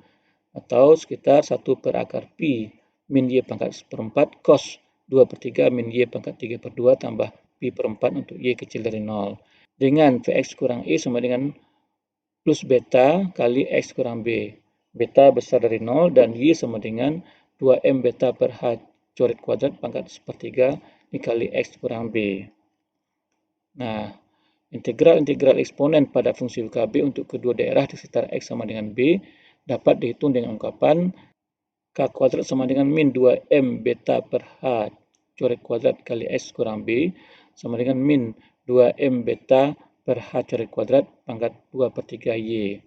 atau sekitar 1 per akar pi min Y pangkat seperempat cos 2 per 3 min Y pangkat 3 per 2 tambah pi per 4 untuk Y kecil dari 0. Dengan Vx kurang I sama dengan plus beta kali X kurang B. Beta besar dari 0 dan Y sama dengan 2M beta per H coret kuadrat pangkat sepertiga dikali X kurang B. Nah, integral eksponen pada fungsi WKB untuk kedua daerah di sekitar X sama dengan B dapat dihitung dengan ungkapan K kuadrat sama dengan min 2M beta per H coret kuadrat kali X kurang B sama dengan min 2M beta per H coret kuadrat pangkat 2 per 3 Y.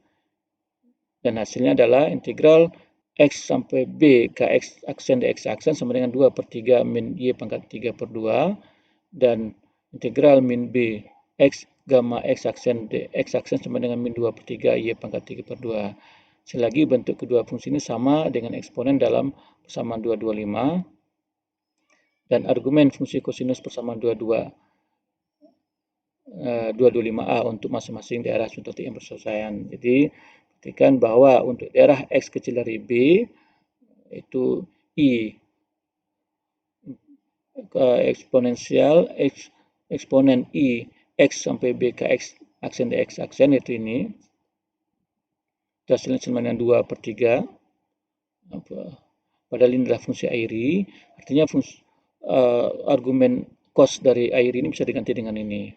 Dan hasilnya adalah integral X sampai B Kx aksen dx aksen sama dengan 2 per 3 min Y pangkat 3 per 2 dan integral min B X gamma X aksen dx aksen sama dengan min 2 per 3 Y pangkat 3 per 2. Selagi bentuk kedua fungsi ini sama dengan eksponen dalam persamaan 225 dan argumen fungsi kosinus persamaan 225A untuk masing-masing daerah asymptotik yang bersesuaian. Jadi, perhatikan bahwa untuk daerah X kecil dari B, itu I eksponensial eksponen I X sampai B ke X aksen dx aksen itu ini. Hasilnya sama dengan 2 per 3. Padahal ini adalah fungsi airi, artinya argumen cos dari airi ini bisa diganti dengan ini.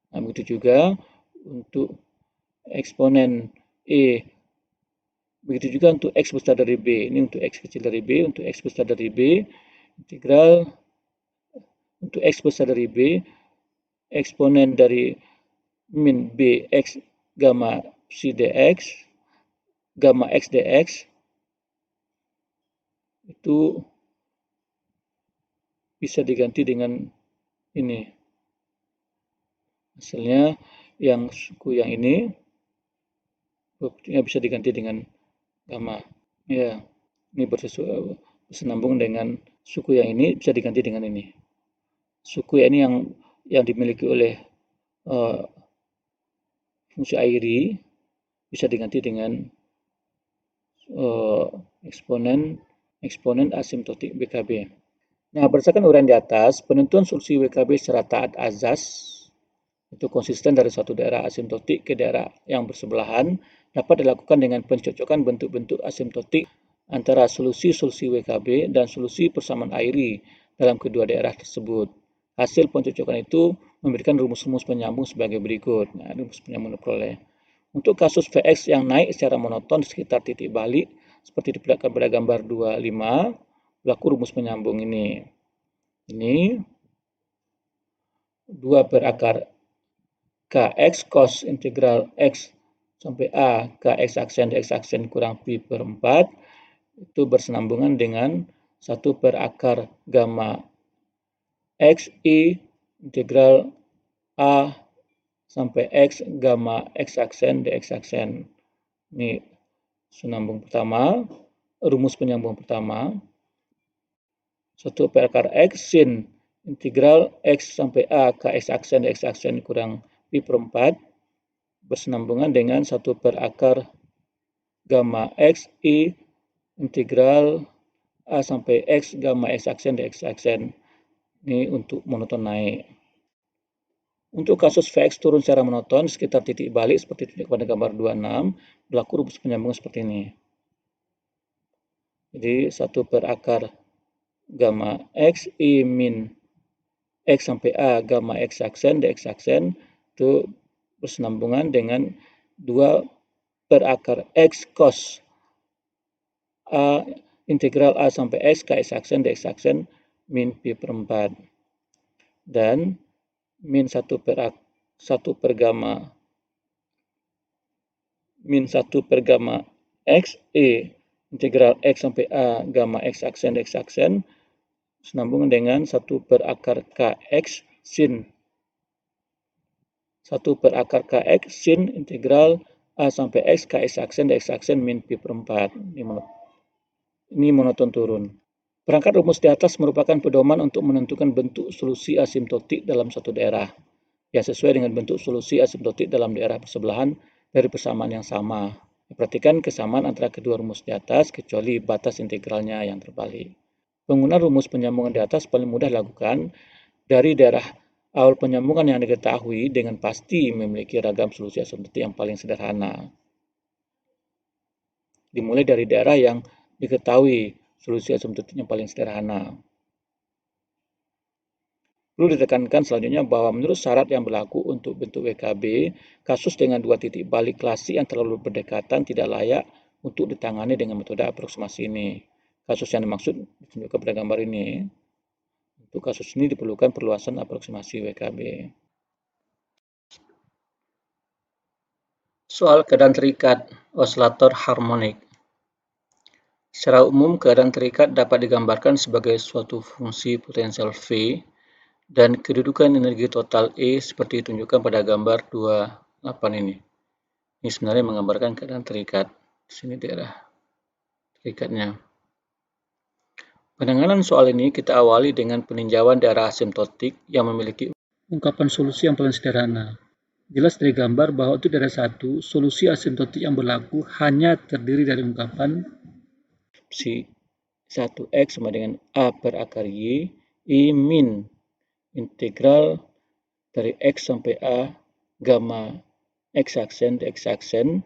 Nah, begitu juga untuk eksponen E. Begitu juga untuk X besar dari B. Ini untuk X kecil dari B, untuk X besar dari B, integral untuk X besar dari B, eksponen dari min B X gamma C dx, gamma X dx, itu bisa diganti dengan ini. Hasilnya yang suku yang ini bisa diganti dengan gamma. Ya, ini bersenambung dengan suku yang ini bisa diganti dengan ini. Suku ini yang dimiliki oleh fungsi airi bisa diganti dengan eksponen asimptotik WKB. Nah, berdasarkan uraian di atas, penentuan solusi WKB secara taat azas itu konsisten dari suatu daerah asimptotik ke daerah yang bersebelahan dapat dilakukan dengan pencocokan bentuk-bentuk asimptotik antara solusi-solusi WKB dan solusi persamaan airi dalam kedua daerah tersebut. Hasil pencocokan itu memberikan rumus-rumus penyambung sebagai berikut. Nah, rumus penyambung diperoleh. Untuk kasus Vx yang naik secara monoton di sekitar titik balik, seperti diperlihatkan pada gambar 25, berlaku rumus penyambung ini. Ini 2 per akar Kx cos integral X sampai A Kx aksen dx aksen kurang pi per 4 itu bersenambungan dengan 1 per akar gamma X I integral A sampai X gamma X aksen dx aksen. Ini senambung pertama, rumus penyambung pertama. 1 per akar X sin integral X sampai A Kx aksen dx aksen kurang pi per 4 bersenambungan dengan 1 per akar gamma X I integral A sampai X gamma X aksen dx aksen. Ini untuk monoton naik. Untuk kasus Vx turun secara monoton sekitar titik balik seperti titik pada gambar 26, berlaku rumus penyambungan seperti ini. Jadi 1 per akar gamma X I min X sampai A gamma X aksen dx aksen itu bersenambungan dengan 2 per akar X cos A integral A sampai X kx aksen dx aksen min pi per 4 dan min 1 per gamma X E integral X sampai A gamma X aksen dx aksen senambung dengan 1 per akar Kx sin 1 per akar Kx sin integral A sampai X Kx aksen dx aksen min pi per 4. Ini monoton turun. Perangkat rumus di atas merupakan pedoman untuk menentukan bentuk solusi asimptotik dalam suatu daerah yang sesuai dengan bentuk solusi asimptotik dalam daerah bersebelahan dari persamaan yang sama. Perhatikan kesamaan antara kedua rumus di atas kecuali batas integralnya yang terbalik. Penggunaan rumus penyambungan di atas paling mudah dilakukan dari daerah awal penyambungan yang diketahui dengan pasti memiliki ragam solusi asimptotik yang paling sederhana. Dimulai dari daerah yang diketahui solusi asimptotik yang paling sederhana. Perlu ditekankan selanjutnya bahwa menurut syarat yang berlaku untuk bentuk WKB, kasus dengan dua titik balik klasik yang terlalu berdekatan tidak layak untuk ditangani dengan metode aproksimasi ini. Kasus yang dimaksud ditunjukkan pada gambar ini. Untuk kasus ini diperlukan perluasan aproksimasi WKB. Soal keadaan terikat osilator harmonik. Secara umum, keadaan terikat dapat digambarkan sebagai suatu fungsi potensial V dan kedudukan energi total E seperti ditunjukkan pada gambar 28 ini. Ini sebenarnya menggambarkan keadaan terikat. Di sini daerah terikatnya. Penanganan soal ini kita awali dengan peninjauan daerah asimptotik yang memiliki ungkapan solusi yang paling sederhana. Jelas dari gambar bahwa untuk daerah 1, solusi asimptotik yang berlaku hanya terdiri dari ungkapan si 1x sama dengan A per akar Y, I min integral dari X sampai A gamma X aksen dx aksen,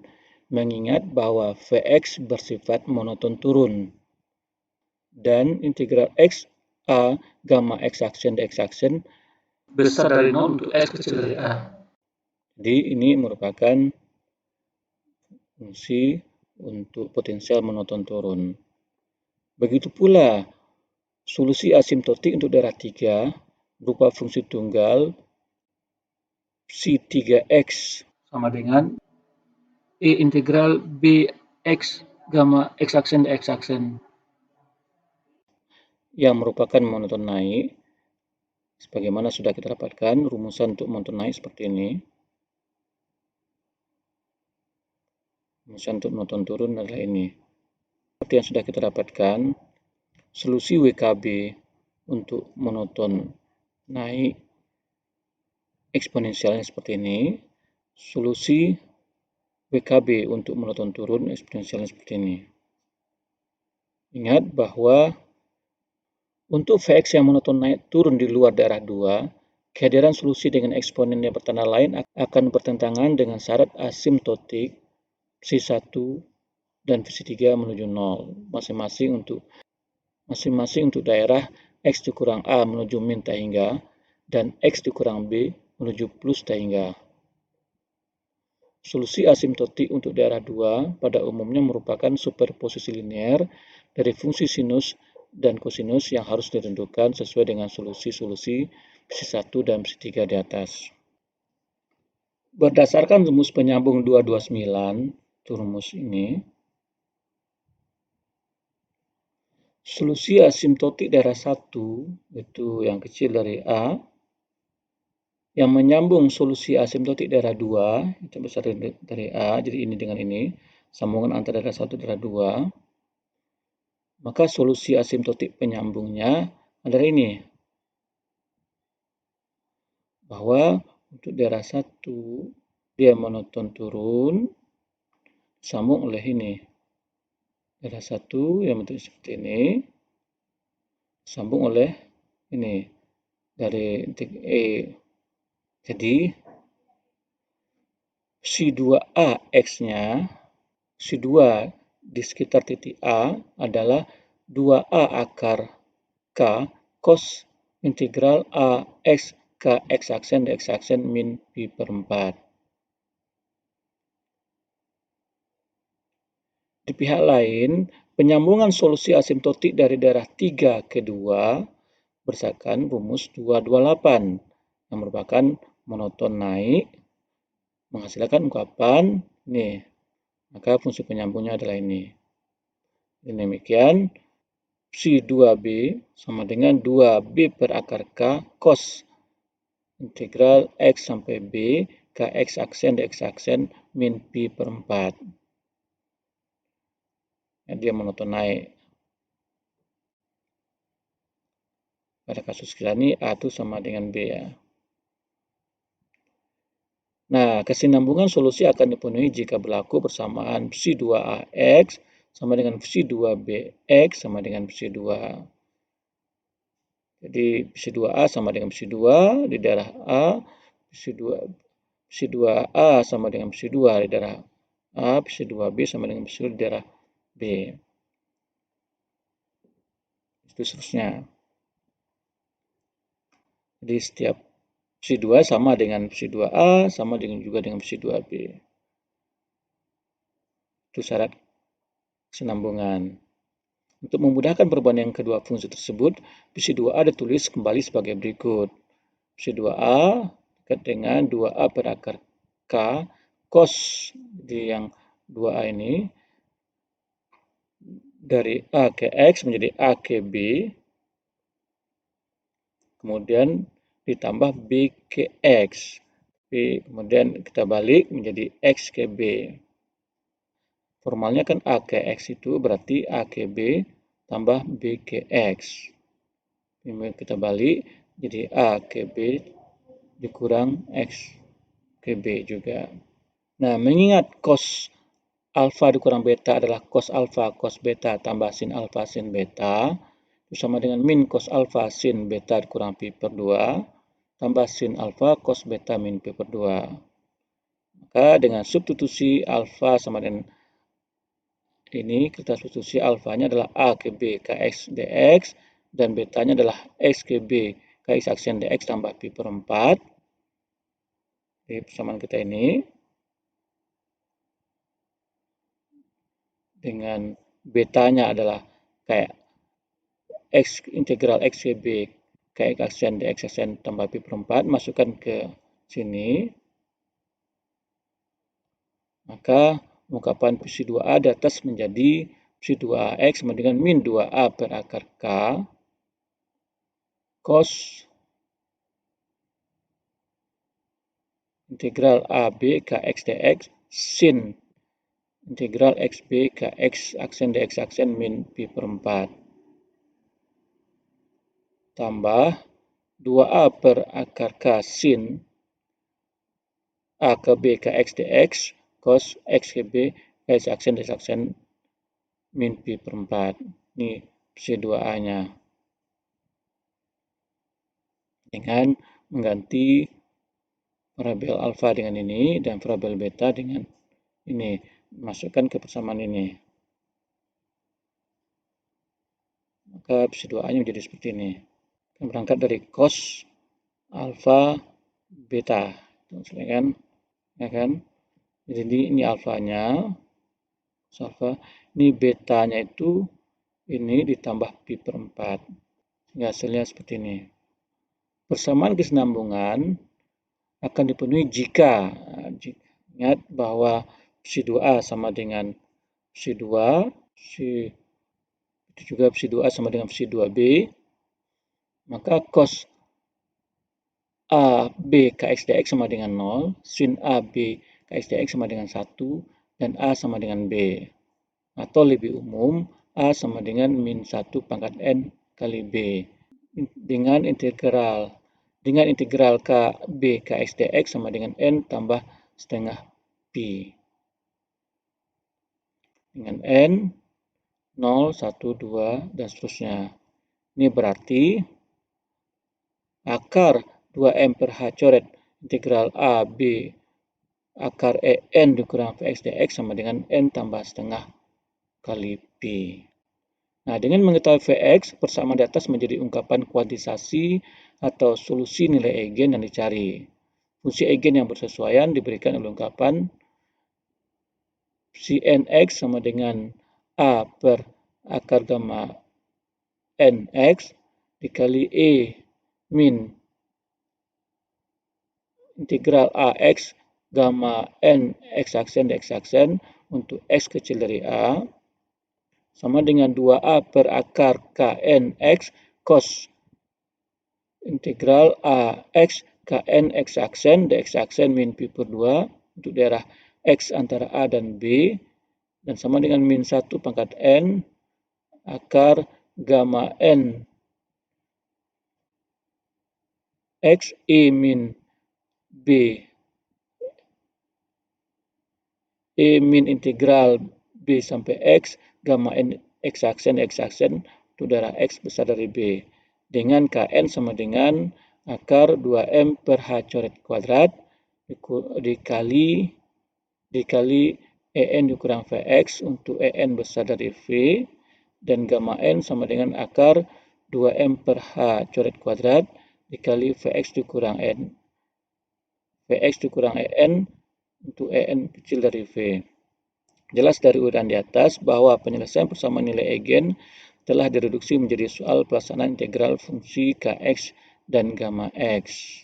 mengingat bahwa Vx bersifat monoton turun dan integral X A gamma X aksen dx aksen besar dari 0 untuk X kecil dari A. Jadi ini merupakan fungsi untuk potensial monoton turun. Begitu pula solusi asimptotik untuk daerah 3 berupa fungsi tunggal si 3x sama dengan E integral Bx gamma X aksen dx aksen yang merupakan monoton naik. Sebagaimana sudah kita dapatkan, rumusan untuk monoton naik seperti ini. Rumusan untuk monoton turun adalah ini. Seperti yang sudah kita dapatkan, solusi WKB untuk monoton naik eksponensialnya seperti ini. Solusi WKB untuk monoton turun eksponensialnya seperti ini. Ingat bahwa untuk Vx yang monoton naik turun di luar daerah 2, kehadiran solusi dengan eksponen yang bertanda lain akan bertentangan dengan syarat asimptotik psi 1 dan psi 3 menuju 0, masing-masing untuk daerah X dikurang A menuju min tak hingga dan X dikurang B menuju plus tak hingga. Solusi asimptotik untuk daerah 2 pada umumnya merupakan superposisi linear dari fungsi sinus dan kosinus yang harus ditentukan sesuai dengan solusi-solusi psi 1 dan psi 3 di atas. Berdasarkan rumus penyambung 229, itu rumus ini, solusi asimptotik daerah 1, itu yang kecil dari A, yang menyambung solusi asimptotik daerah 2, itu besar dari A, jadi ini dengan ini, sambungan antara daerah 1 dan daerah 2, maka solusi asimptotik penyambungnya adalah ini. Bahwa untuk daerah 1, dia monoton turun, sambung oleh ini. Daerah 1 yang bentuknya seperti ini, sambung oleh ini. dari titik E. Jadi psi 2A X-nya, psi 2 di sekitar titik A adalah 2A akar K cos integral A X K X aksen dx aksen min pi per 4. Di pihak lain, penyambungan solusi asimptotik dari daerah 3 ke 2 berdasarkan rumus 228 yang merupakan monoton naik menghasilkan ungkapan ini. Maka fungsi penyambungnya adalah ini. Demikian, psi 2b sama dengan 2b per akar K cos integral X sampai B Kx aksen dx aksen min pi per 4. Ya, dia monoton naik. Pada kasus kita ini A itu sama dengan B ya. Nah, kesinambungan solusi akan dipenuhi jika berlaku persamaan psi 2AX sama dengan psi 2BX sama dengan psi 2. Jadi psi 2A sama dengan psi 2 di daerah A, psi 2A sama dengan psi 2 di daerah A, psi 2B sama dengan psi 2 di daerah B. Itu seterusnya. Jadi setiap psi 2 sama dengan psi 2A sama dengan juga dengan psi 2B. Itu syarat kesinambungan. Untuk memudahkan perbandingan kedua fungsi tersebut, psi 2A ditulis kembali sebagai berikut. Psi 2A dekat dengan 2A per akar K cos di yang 2A ini dari A ke X menjadi A ke B, kemudian ditambah B ke X. Kemudian kita balik menjadi X ke B. Formalnya kan A ke X itu berarti A ke B tambah B ke X. Kemudian kita balik jadi A ke B dikurang X ke B juga. Nah, mengingat cos alfa dikurang beta adalah cos alfa cos beta tambah sin alfa sin beta, itu sama dengan min cos alfa sin beta dikurang pi per 2 tambah sin alfa cos beta min pi per 2. Maka dengan substitusi alfa sama dengan ini, kita substitusi alfanya adalah A ke B Kx dx dan betanya adalah X ke B Kx aksen dx tambah pi per 4. Di persamaan kita ini dengan betanya adalah kayak X integral X ke B Kx aksen dx aksen tambah pi per 4, masukkan ke sini. Maka ungkapan psi 2A di atas menjadi psi 2AX sama dengan min 2A per akar K cos integral AB Kx dx sin integral XB Kx aksen dx aksen min pi per 4 tambah 2A per akar K sin A ke B Kx dx cos X ke B Kx aksen dx aksen min pi per 4. Ini psi 2A-nya. Dengan mengganti variabel alfa dengan ini dan variabel beta dengan ini. Masukkan ke persamaan ini. Maka psi 2A-nya menjadi seperti ini. Kita berangkat dari cos alfa beta. Kan? Ya kan? Jadi ini alfanya. Alfa. Ini betanya itu ini ditambah pi per 4. Sehingga hasilnya seperti ini. Persamaan kesinambungan akan dipenuhi jika ingat bahwa psi 2A sama dengan psi 2, itu juga psi 2A sama dengan psi 2B, maka cos AB Kx dx sama dengan 0, sin AB Kx dx sama dengan 1, dan A sama dengan B. Atau lebih umum, A sama dengan min 1 pangkat N kali B. Dengan integral KB Kx dx sama dengan N tambah setengah Pi. Dengan N, 0, 1, 2, dan seterusnya. Ini berarti akar 2M per H coret integral A, B, akar EN dikurang Vx dx sama dengan N tambah setengah kali P. Nah, dengan mengetahui Vx, persamaan di atas menjadi ungkapan kuantisasi atau solusi nilai eigen yang dicari. Fungsi eigen yang bersesuaian diberikan oleh ungkapan Cnx sama dengan A per akar gamma Nx dikali E min integral AX gamma N X aksen dx aksen untuk X kecil dari A sama dengan 2A per akar KNX cos integral AX KN X aksen dx aksen min pi per 2 untuk daerah X antara A dan B dan sama dengan min 1 pangkat N akar gamma N X E min B E min integral B sampai X gamma N X aksen untuk daerah X besar dari B dengan Kn sama dengan akar 2M per H coret kuadrat dikali En dikurang Vx untuk En besar dari V dan gamma N sama dengan akar 2M per H coret kuadrat dikali Vx dikurang N. Vx dikurang En untuk En kecil dari V. Jelas dari uraian di atas bahwa penyelesaian persamaan nilai eigen telah direduksi menjadi soal pelaksanaan integral fungsi Kx dan gamma X.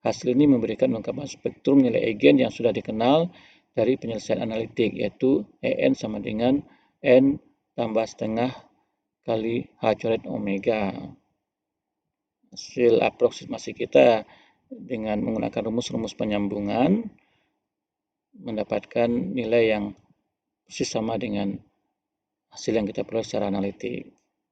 Hasil ini memberikan ungkapan spektrum nilai eigen yang sudah dikenal dari penyelesaian analitik, yaitu En sama dengan N tambah setengah kali H coret omega. Hasil aproksimasi kita dengan menggunakan rumus-rumus penyambungan mendapatkan nilai yang persis sama dengan hasil yang kita peroleh secara analitik.